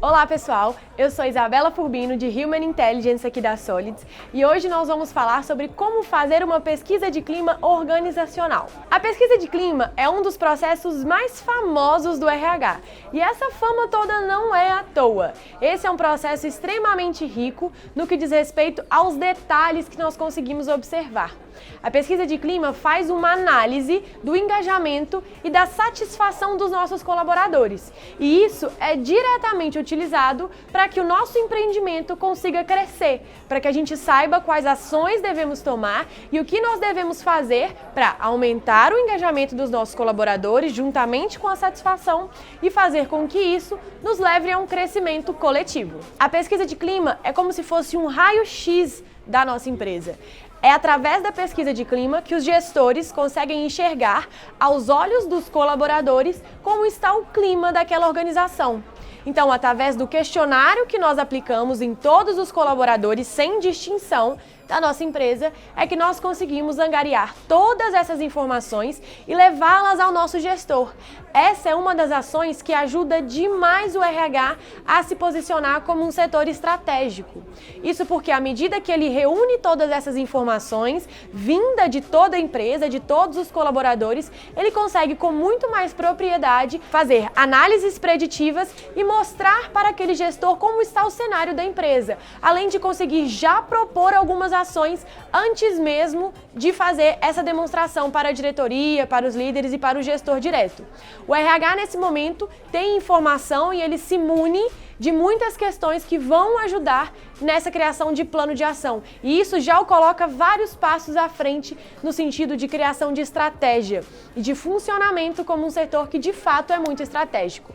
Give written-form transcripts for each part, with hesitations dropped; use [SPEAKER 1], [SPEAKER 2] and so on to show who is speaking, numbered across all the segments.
[SPEAKER 1] Olá pessoal, eu sou Isabela Furbino de Human Intelligence aqui da Solids e hoje nós vamos falar sobre como fazer uma pesquisa de clima organizacional. A pesquisa de clima é um dos processos mais famosos do RH e essa fama toda não é à toa. Esse é um processo extremamente rico no que diz respeito aos detalhes que nós conseguimos observar. A pesquisa de clima faz uma análise do engajamento e da satisfação dos nossos colaboradores. E isso é diretamente utilizado para que o nosso empreendimento consiga crescer, para que a gente saiba quais ações devemos tomar e o que nós devemos fazer para aumentar o engajamento dos nossos colaboradores juntamente com a satisfação e fazer com que isso nos leve a um crescimento coletivo. A pesquisa de clima é como se fosse um raio-x da nossa empresa. É através da pesquisa de clima que os gestores conseguem enxergar aos olhos dos colaboradores como está o clima daquela organização. Então, através do questionário que nós aplicamos em todos os colaboradores, sem distinção da nossa empresa, é que nós conseguimos angariar todas essas informações e levá-las ao nosso gestor. Essa é uma das ações que ajuda demais o RH a se posicionar como um setor estratégico. Isso porque à medida que ele reúne todas essas informações, vinda de toda a empresa, de todos os colaboradores, ele consegue com muito mais propriedade fazer análises preditivas e mostrar para aquele gestor como está o cenário da empresa, além de conseguir já propor algumas ações antes mesmo de fazer essa demonstração para a diretoria, para os líderes e para o gestor direto. O RH nesse momento tem informação e ele se mune de muitas questões que vão ajudar nessa criação de plano de ação. E isso já o coloca vários passos à frente no sentido de criação de estratégia e de funcionamento como um setor que de fato é muito estratégico.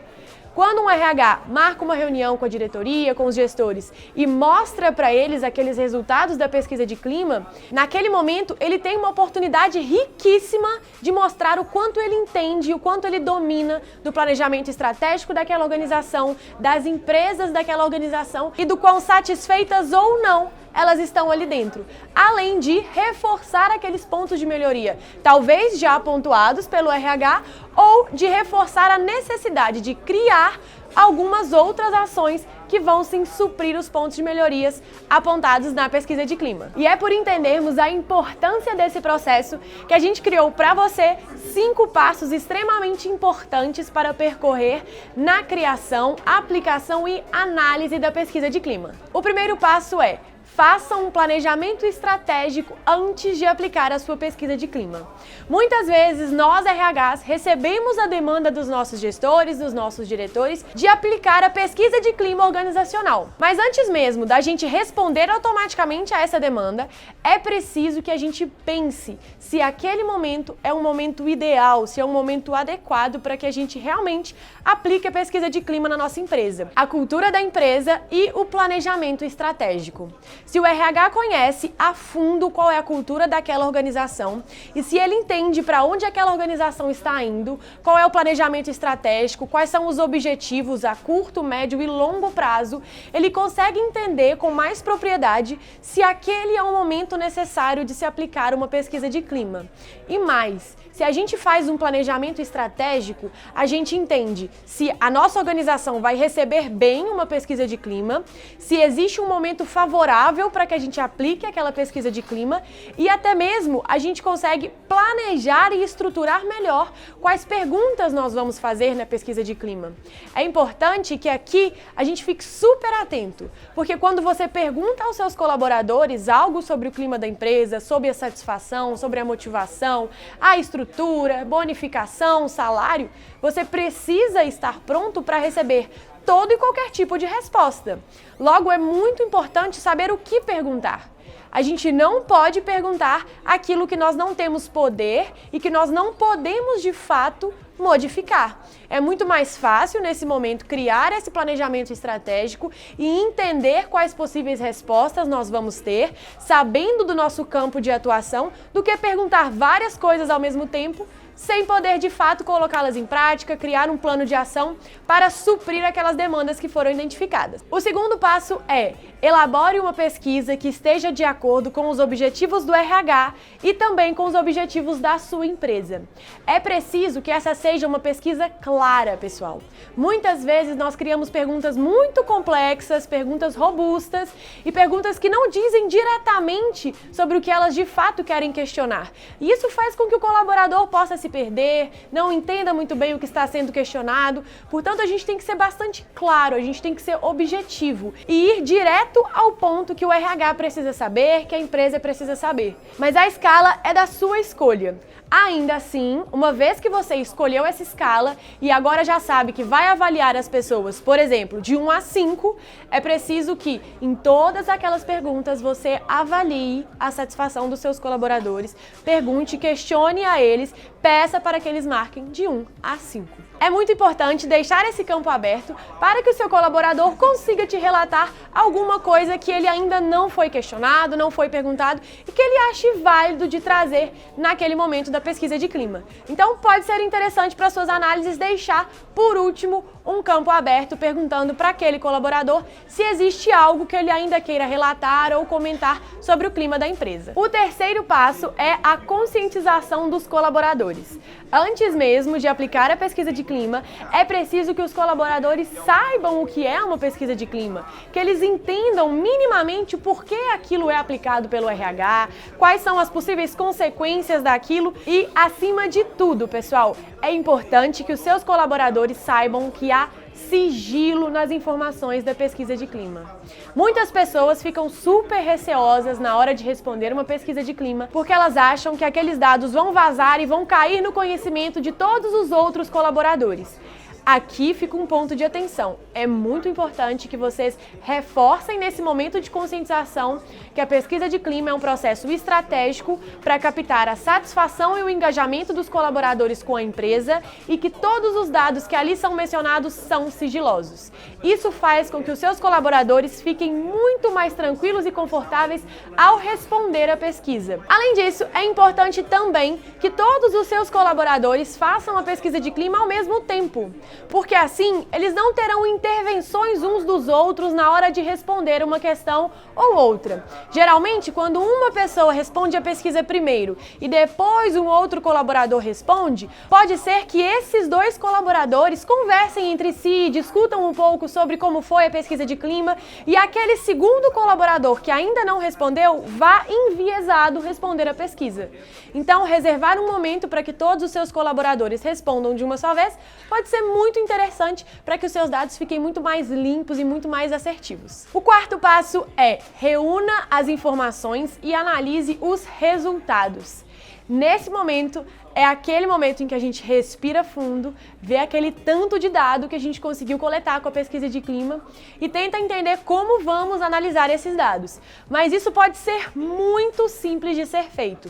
[SPEAKER 1] Quando um RH marca uma reunião com a diretoria, com os gestores e mostra para eles aqueles resultados da pesquisa de clima, naquele momento ele tem uma oportunidade riquíssima de mostrar o quanto ele entende, o quanto ele domina do planejamento estratégico daquela organização, das empresas daquela organização e do quão satisfeitas ou não elas estão ali dentro, além de reforçar aqueles pontos de melhoria, talvez já pontuados pelo RH, ou de reforçar a necessidade de criar algumas outras ações que vão sim suprir os pontos de melhorias apontados na pesquisa de clima. E é por entendermos a importância desse processo que a gente criou para você 5 passos extremamente importantes para percorrer na criação, aplicação e análise da pesquisa de clima. O primeiro passo é: faça um planejamento estratégico antes de aplicar a sua pesquisa de clima. Muitas vezes nós RHs recebemos a demanda dos nossos gestores, dos nossos diretores, de aplicar a pesquisa de clima organizacional. Mas antes mesmo da gente responder automaticamente a essa demanda, é preciso que a gente pense se aquele momento é um momento ideal, se é um momento adequado para que a gente realmente aplique a pesquisa de clima na nossa empresa, a cultura da empresa e o planejamento estratégico. Se o RH conhece a fundo qual é a cultura daquela organização e se ele entende para onde aquela organização está indo, qual é o planejamento estratégico, quais são os objetivos a curto, médio e longo prazo, ele consegue entender com mais propriedade se aquele é o momento necessário de se aplicar uma pesquisa de clima. E mais, se a gente faz um planejamento estratégico, a gente entende se a nossa organização vai receber bem uma pesquisa de clima, se existe um momento favorável para que a gente aplique aquela pesquisa de clima e até mesmo a gente consegue planejar e estruturar melhor quais perguntas nós vamos fazer na pesquisa de clima. É importante que aqui a gente fique super atento, porque quando você pergunta aos seus colaboradores algo sobre o clima da empresa, sobre a satisfação, sobre a motivação, a estrutura, bonificação, salário, você precisa estar pronto para receber todo e qualquer tipo de resposta. Logo, é muito importante saber o que perguntar. A gente não pode perguntar aquilo que nós não temos poder e que nós não podemos, de fato, modificar. É muito mais fácil, nesse momento, criar esse planejamento estratégico e entender quais possíveis respostas nós vamos ter, sabendo do nosso campo de atuação, do que perguntar várias coisas ao mesmo tempo, sem poder de fato colocá-las em prática, criar um plano de ação para suprir aquelas demandas que foram identificadas. O segundo passo é: elabore uma pesquisa que esteja de acordo com os objetivos do RH e também com os objetivos da sua empresa. É preciso que essa seja uma pesquisa clara, pessoal. Muitas vezes nós criamos perguntas muito complexas, perguntas robustas e perguntas que não dizem diretamente sobre o que elas de fato querem questionar. E isso faz com que o colaborador possa se perder, não entenda muito bem o que está sendo questionado. Portanto, a gente tem que ser bastante claro, a gente tem que ser objetivo e ir direto ao ponto que o RH precisa saber, que a empresa precisa saber. Mas a escala é da sua escolha. Ainda assim, uma vez que você escolheu essa escala e agora já sabe que vai avaliar as pessoas, por exemplo, de 1 a 5, é preciso que em todas aquelas perguntas você avalie a satisfação dos seus colaboradores, pergunte, questione a eles, peça para que eles marquem de 1 a 5. É muito importante deixar esse campo aberto para que o seu colaborador consiga te relatar alguma coisa que ele ainda não foi questionado, não foi perguntado e que ele ache válido de trazer naquele momento da pesquisa de clima. Então pode ser interessante para suas análises deixar, por último, um campo aberto perguntando para aquele colaborador se existe algo que ele ainda queira relatar ou comentar sobre o clima da empresa. O terceiro passo é a conscientização dos colaboradores. Antes mesmo de aplicar a pesquisa de clima, é preciso que os colaboradores saibam o que é uma pesquisa de clima, que eles entendam minimamente por que aquilo é aplicado pelo RH, quais são as possíveis consequências daquilo e, acima de tudo, pessoal, é importante que os seus colaboradores saibam que há sigilo nas informações da pesquisa de clima. Muitas pessoas ficam super receosas na hora de responder uma pesquisa de clima porque elas acham que aqueles dados vão vazar e vão cair no conhecimento de todos os outros colaboradores. Aqui fica um ponto de atenção. É muito importante que vocês reforcem nesse momento de conscientização que a pesquisa de clima é um processo estratégico para captar a satisfação e o engajamento dos colaboradores com a empresa e que todos os dados que ali são mencionados são sigilosos. Isso faz com que os seus colaboradores fiquem muito mais tranquilos e confortáveis ao responder a pesquisa. Além disso, é importante também que todos os seus colaboradores façam a pesquisa de clima ao mesmo tempo, porque assim eles não terão intervenções uns dos outros na hora de responder uma questão ou outra. Geralmente, quando uma pessoa responde a pesquisa primeiro e depois um outro colaborador responde, pode ser que esses dois colaboradores conversem entre si, discutam um pouco sobre como foi a pesquisa de clima e aquele segundo colaborador que ainda não respondeu vá enviesado responder a pesquisa. Então, reservar um momento para que todos os seus colaboradores respondam de uma só vez pode ser muito interessante para que os seus dados fiquem muito mais limpos e muito mais assertivos. O quarto passo é: reúna as informações e analise os resultados. Nesse momento, é aquele momento em que a gente respira fundo, vê aquele tanto de dado que a gente conseguiu coletar com a pesquisa de clima e tenta entender como vamos analisar esses dados. Mas isso pode ser muito simples de ser feito.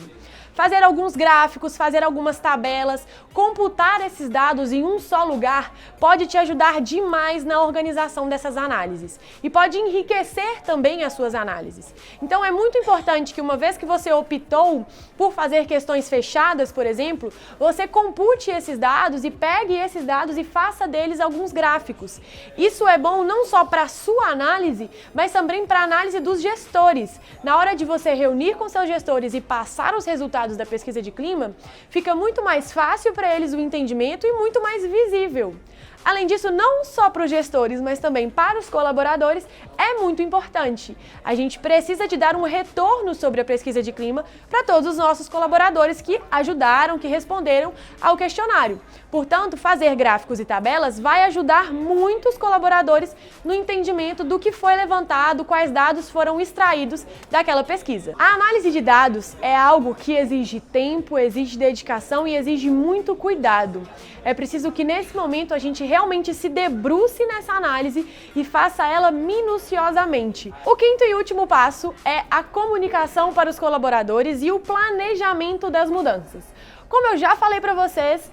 [SPEAKER 1] Fazer alguns gráficos, fazer algumas tabelas, computar esses dados em um só lugar pode te ajudar demais na organização dessas análises e pode enriquecer também as suas análises. Então é muito importante que, uma vez que você optou por fazer questões fechadas, por exemplo, você compute esses dados e pegue esses dados e faça deles alguns gráficos. Isso é bom não só para a sua análise, mas também para a análise dos gestores. Na hora de você reunir com seus gestores e passar os resultados da pesquisa de clima, fica muito mais fácil para eles o entendimento e muito mais visível. Além disso, não só para os gestores, mas também para os colaboradores, é muito importante. A gente precisa de dar um retorno sobre a pesquisa de clima para todos os nossos colaboradores que ajudaram, que responderam ao questionário. Portanto, fazer gráficos e tabelas vai ajudar muitos colaboradores no entendimento do que foi levantado, quais dados foram extraídos daquela pesquisa. A análise de dados é algo que exige tempo, exige dedicação e exige muito cuidado. É preciso que nesse momento a gente realmente se debruce nessa análise e faça ela minuciosamente. O quinto e último passo é a comunicação para os colaboradores e o planejamento das mudanças. Como eu já falei para vocês,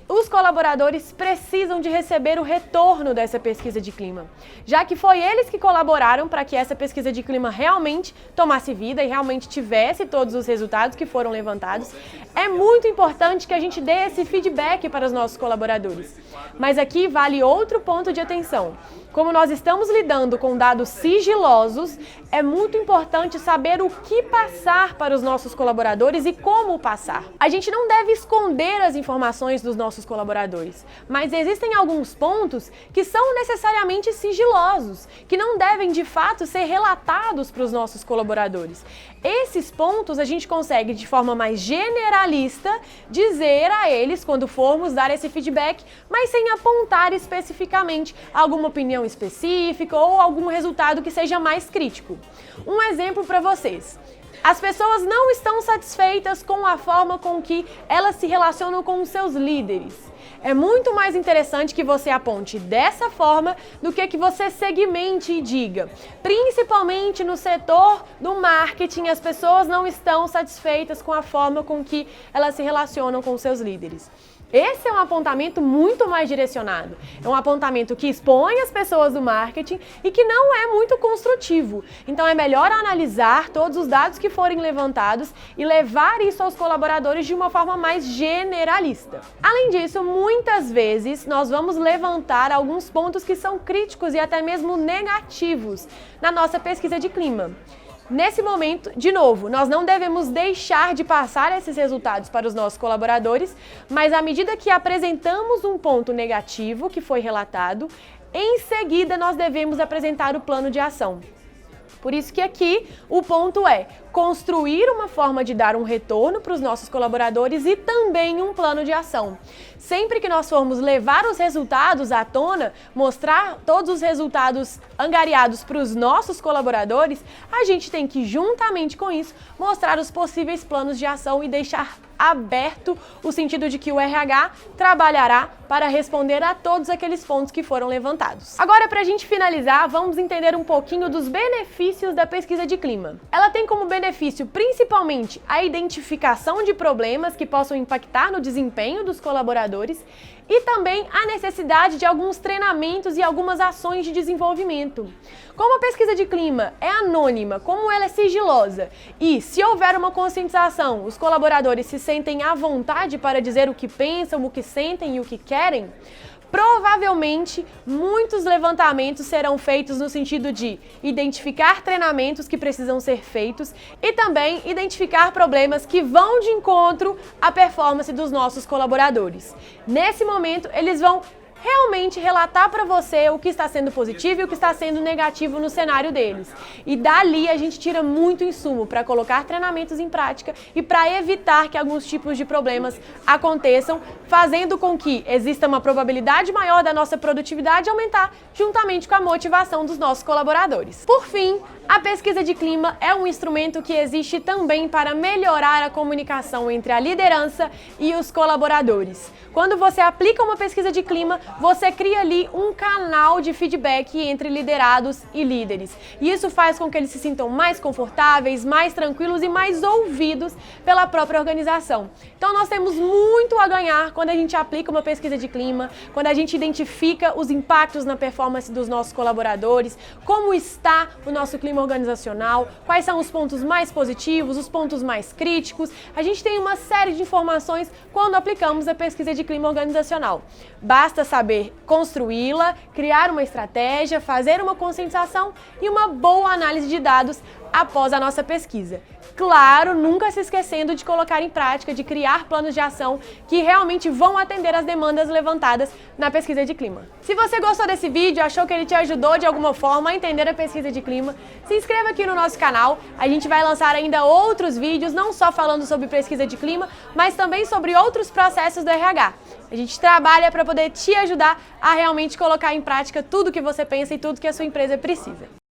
[SPEAKER 1] os colaboradores precisam de receber o retorno dessa pesquisa de clima, já que foi eles que colaboraram para que essa pesquisa de clima realmente tomasse vida e realmente tivesse todos os resultados que foram levantados. É muito importante que a gente dê esse feedback para os nossos colaboradores. Mas aqui vale outro ponto de atenção. Como nós estamos lidando com dados sigilosos, é muito importante saber o que passar para os nossos colaboradores e como passar. A gente não deve esconder as informações dos nossos colaboradores, mas existem alguns pontos que são necessariamente sigilosos, que não devem de fato ser relatados para os nossos colaboradores. Esses pontos a gente consegue de forma mais generalista dizer a eles quando formos dar esse feedback, mas sem apontar especificamente alguma opinião específica ou algum resultado que seja mais crítico. Um exemplo para vocês. As pessoas não estão satisfeitas com a forma com que elas se relacionam com os seus líderes. É muito mais interessante que você aponte dessa forma do que você segmente e diga. Principalmente no setor do marketing, as pessoas não estão satisfeitas com a forma com que elas se relacionam com os seus líderes. Esse é um apontamento muito mais direcionado. É um apontamento que expõe as pessoas do marketing e que não é muito construtivo. Então é melhor analisar todos os dados que forem levantados e levar isso aos colaboradores de uma forma mais generalista. Além disso, muitas vezes nós vamos levantar alguns pontos que são críticos e até mesmo negativos na nossa pesquisa de clima. Nesse momento, de novo, nós não devemos deixar de passar esses resultados para os nossos colaboradores, mas à medida que apresentamos um ponto negativo que foi relatado, em seguida nós devemos apresentar o plano de ação. Por isso que aqui o ponto é construir uma forma de dar um retorno para os nossos colaboradores e também um plano de ação. Sempre que nós formos levar os resultados à tona, mostrar todos os resultados angariados para os nossos colaboradores, a gente tem que, juntamente com isso, mostrar os possíveis planos de ação e deixar aberto o sentido de que o RH trabalhará para responder a todos aqueles pontos que foram levantados. Agora, para a gente finalizar, vamos entender um pouquinho dos benefícios da pesquisa de clima. Ela tem como benefício principalmente a identificação de problemas que possam impactar no desempenho dos colaboradores e também a necessidade de alguns treinamentos e algumas ações de desenvolvimento. Como a pesquisa de clima é anônima, como ela é sigilosa e se houver uma conscientização, os colaboradores se sentem à vontade para dizer o que pensam, o que sentem e o que querem, provavelmente muitos levantamentos serão feitos no sentido de identificar treinamentos que precisam ser feitos e também identificar problemas que vão de encontro à performance dos nossos colaboradores. Nesse momento, eles vão realmente relatar para você o que está sendo positivo e o que está sendo negativo no cenário deles. E dali a gente tira muito insumo para colocar treinamentos em prática e para evitar que alguns tipos de problemas aconteçam, fazendo com que exista uma probabilidade maior da nossa produtividade aumentar juntamente com a motivação dos nossos colaboradores. Por fim, a pesquisa de clima é um instrumento que existe também para melhorar a comunicação entre a liderança e os colaboradores. Quando você aplica uma pesquisa de clima, você cria ali um canal de feedback entre liderados e líderes. E isso faz com que eles se sintam mais confortáveis, mais tranquilos e mais ouvidos pela própria organização. Então nós temos muito a ganhar quando a gente aplica uma pesquisa de clima, quando a gente identifica os impactos na performance dos nossos colaboradores, como está o nosso clima organizacional, quais são os pontos mais positivos, os pontos mais críticos. A gente tem uma série de informações quando aplicamos a pesquisa de clima organizacional. Basta saber construí-la, criar uma estratégia, fazer uma conscientização e uma boa análise de dados após a nossa pesquisa. Claro, nunca se esquecendo de colocar em prática, de criar planos de ação que realmente vão atender às demandas levantadas na pesquisa de clima. Se você gostou desse vídeo, achou que ele te ajudou de alguma forma a entender a pesquisa de clima, se inscreva aqui no nosso canal. A gente vai lançar ainda outros vídeos, não só falando sobre pesquisa de clima, mas também sobre outros processos do RH. A gente trabalha para poder te ajudar a realmente colocar em prática tudo que você pensa e tudo que a sua empresa precisa.